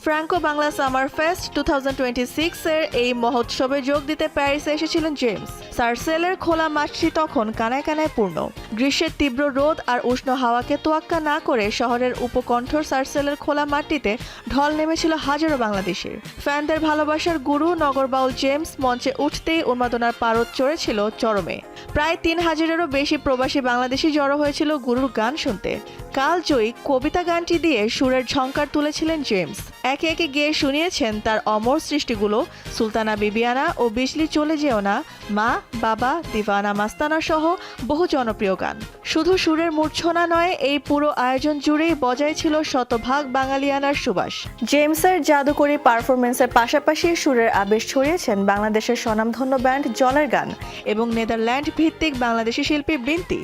Franco Bangla summer fest 2026 এর এই মহোৎসবে যোগ দিতে প্যারিসে এসেছিলেন জেমস। সার্সেলের খোলা মাঠটি তখন কানায় কানায় পূর্ণ। গ্রীষ্মের তীব্র রোদ আর উষ্ণ হাওয়াকে তোয়াক্কা না করে শহরের উপকণ্ঠর সার্সেলের খোলা মাঠটিতে ঢল নেমেছিল হাজারো বাংলাদেশির। ফ্যানদের ভালোবাসার গুরু নগরবাউল জেমস মঞ্চে উঠতেই উন্মাদনার পারদ চড়েছিল চরমে। প্রায় 3000-এরও বেশি প্রবাসী বাংলাদেশি জড়ো হয়েছিল গুরুর গান শুনতে। কালজয়ী কবিতা গানটি দিয়ে সুরের ঝংকার তুলেছিলেন জেমস। একে একে গেয়ে শুনিয়েছেন তার অমর সৃষ্টিগুলো সুলতানা বিবিয়ানা ও বিজলি চলে যেও না, মা, বাবা, দিওয়ানা মাস্তানা সহ বহু জনপ্রিয় গান। শুধু সুরের মূর্ছনা নয়, এই পুরো আয়োজন জুড়েই বজায় ছিল শতভাগ বাঙালিয়ানার সুবাস। জেমসের জাদুকরী পারফরমেন্সের পাশাপাশি সুরের আবেশ ছড়িয়েছেন বাংলাদেশের স্বনামধন্য ব্যান্ড জলের গান এবং নেদারল্যান্ড ভিত্তিক বাংলাদেশি শিল্পী বিনতি।